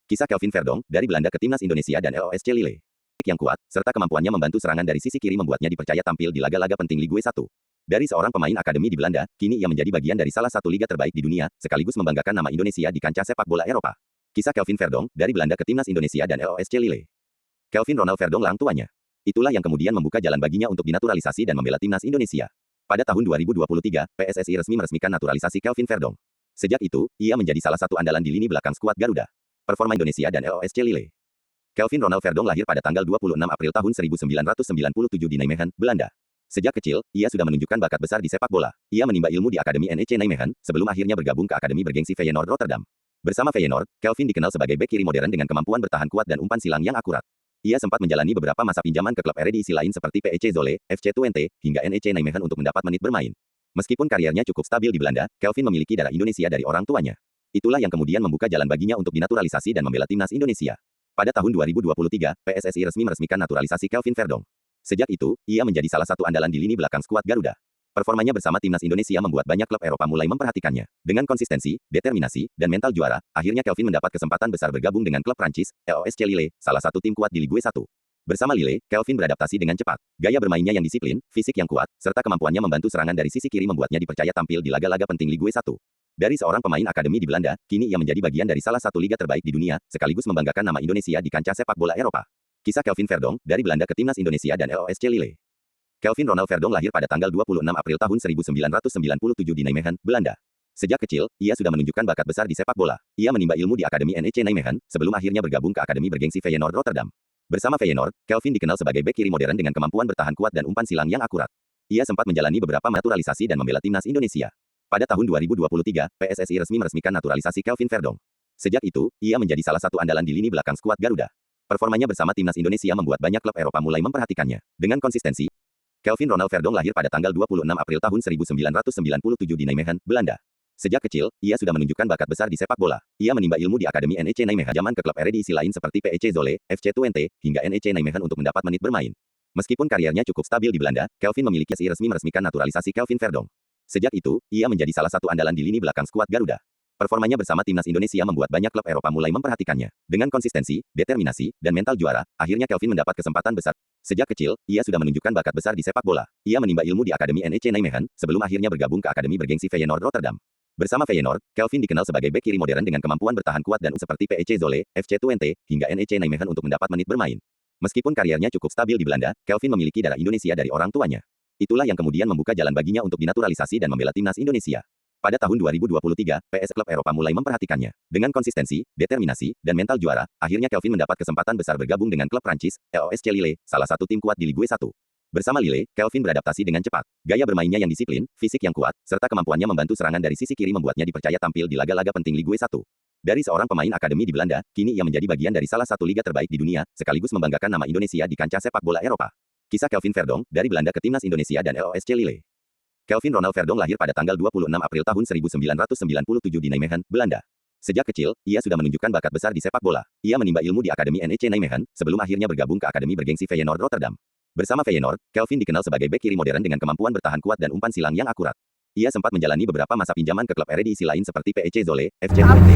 Kisah Kelvin Verdonk, dari Belanda ke Timnas Indonesia dan LOSC Lille. Yang kuat, serta kemampuannya membantu serangan dari sisi kiri membuatnya dipercaya tampil di laga-laga penting Ligue 1. Dari seorang pemain akademi di Belanda, kini ia menjadi bagian dari salah satu liga terbaik di dunia, sekaligus membanggakan nama Indonesia di kancah sepak bola Eropa. Kisah Kelvin Verdonk, dari Belanda ke Timnas Indonesia dan LOSC Lille. Kelvin Ronald Verdonk lang tuanya. Itulah yang kemudian membuka jalan baginya untuk dinaturalisasi dan membela timnas Indonesia. Pada tahun 2023, PSSI resmi meresmikan naturalisasi Kelvin Verdonk. Sejak itu, ia menjadi salah satu andalan di lini belakang skuad Garuda. Performa Indonesia dan LOSC Lille. Kelvin Ronald Verdonk lahir pada tanggal 26 April tahun 1997 di Nijmegen, Belanda. Sejak kecil, ia sudah menunjukkan bakat besar di sepak bola. Ia menimba ilmu di Akademi NEC Nijmegen, sebelum akhirnya bergabung ke Akademi bergengsi Feyenoord Rotterdam. Bersama Feyenoord, Kelvin dikenal sebagai bek kiri modern dengan kemampuan bertahan kuat dan umpan silang yang akurat. Ia sempat menjalani beberapa masa pinjaman ke klub Eredivisie lain seperti PEC Zwolle, FC Twente, hingga NEC Nijmegen untuk mendapat menit bermain. Meskipun karirnya cukup stabil di Belanda, Kelvin memiliki darah Indonesia dari orang tuanya. Itulah yang kemudian membuka jalan baginya untuk dinaturalisasi dan membela timnas Indonesia. Pada tahun 2023, PSSI resmi meresmikan naturalisasi Kelvin Verdonk. Sejak itu, ia menjadi salah satu andalan di lini belakang skuad Garuda. Performanya bersama timnas Indonesia membuat banyak klub Eropa mulai memperhatikannya. Dengan konsistensi, determinasi, dan mental juara, akhirnya Kelvin mendapat kesempatan besar bergabung dengan klub Prancis, LOSC Lille, salah satu tim kuat di Ligue 1. Bersama Lille, Kelvin beradaptasi dengan cepat. Gaya bermainnya yang disiplin, fisik yang kuat, serta kemampuannya membantu serangan dari sisi kiri membuatnya dipercaya tampil di laga-laga penting Ligue 1. Dari seorang pemain akademi di Belanda, kini ia menjadi bagian dari salah satu liga terbaik di dunia, sekaligus membanggakan nama Indonesia di kancah sepak bola Eropa. Kisah Kelvin Verdonk, dari Belanda ke Timnas Indonesia dan LOSC Lille. Kelvin Ronald Verdonk lahir pada tanggal 26 April tahun 1997 di Nijmegen, Belanda. Sejak kecil, ia sudah menunjukkan bakat besar di sepak bola. Ia menimba ilmu di Akademi NEC Nijmegen, sebelum akhirnya bergabung ke Akademi bergengsi Feyenoord Rotterdam. Bersama Feyenoord, Kelvin dikenal sebagai bek kiri modern dengan kemampuan bertahan kuat dan umpan silang yang akurat. Ia sempat menjalani beberapa naturalisasi dan membela timnas Indonesia. Pada tahun 2023, PSSI resmi meresmikan naturalisasi Kelvin Verdonk. Sejak itu, ia menjadi salah satu andalan di lini belakang skuad Garuda. Performanya bersama timnas Indonesia membuat banyak klub Eropa mulai memperhatikannya. Dengan konsistensi, Kelvin Ronald Verdonk lahir pada tanggal 26 April tahun 1997 di Nijmegen, Belanda. Sejak kecil, ia sudah menunjukkan bakat besar di sepak bola. Ia menimba ilmu di Akademi NEC Nijmegen zaman ke klub Eredivisie lain seperti PEC Zwolle, FC Twente, hingga NEC Nijmegen untuk mendapat menit bermain. Meskipun karirnya cukup stabil di Belanda, Kelvin memiliki PSSI resmi meresmikan naturalisasi Kelvin Verdonk. Sejak itu, ia menjadi salah satu andalan di lini belakang skuad Garuda. Performanya bersama timnas Indonesia membuat banyak klub Eropa mulai memperhatikannya. Dengan konsistensi, determinasi, dan mental juara, akhirnya Kelvin mendapat kesempatan besar. Sejak kecil, ia sudah menunjukkan bakat besar di sepak bola. Ia menimba ilmu di Akademi NEC Nijmegen, sebelum akhirnya bergabung ke Akademi bergengsi Feyenoord Rotterdam. Bersama Feyenoord, Kelvin dikenal sebagai bek kiri modern dengan kemampuan bertahan kuat dan seperti PEC Zwolle, FC Twente, hingga NEC Nijmegen untuk mendapat menit bermain. Meskipun karirnya cukup stabil di Belanda, Kelvin memiliki darah Indonesia dari orang tuanya. Itulah yang kemudian membuka jalan baginya untuk dinaturalisasi dan membela timnas Indonesia. Pada tahun 2023, PS klub Eropa mulai memperhatikannya. Dengan konsistensi, determinasi, dan mental juara, akhirnya Kelvin mendapat kesempatan besar bergabung dengan klub Prancis, LOSC Lille, salah satu tim kuat di Ligue 1. Bersama Lille, Kelvin beradaptasi dengan cepat. Gaya bermainnya yang disiplin, fisik yang kuat, serta kemampuannya membantu serangan dari sisi kiri membuatnya dipercaya tampil di laga-laga penting Ligue 1. Dari seorang pemain akademi di Belanda, kini ia menjadi bagian dari salah satu liga terbaik di dunia, sekaligus membanggakan nama Indonesia di kancah sepak bola Eropa. Kisah Kelvin Verdonk, dari Belanda ke Timnas Indonesia dan LOSC Lille. Kelvin Ronald Verdonk lahir pada tanggal 26 April tahun 1997 di Nijmegen, Belanda. Sejak kecil, ia sudah menunjukkan bakat besar di sepak bola. Ia menimba ilmu di Akademi NEC Nijmegen, sebelum akhirnya bergabung ke Akademi bergengsi Feyenoord Rotterdam. Bersama Feyenoord, Kelvin dikenal sebagai bek kiri modern dengan kemampuan bertahan kuat dan umpan silang yang akurat. Ia sempat menjalani beberapa masa pinjaman ke klub Eredivisie lain seperti PEC Zwolle, FC Twente,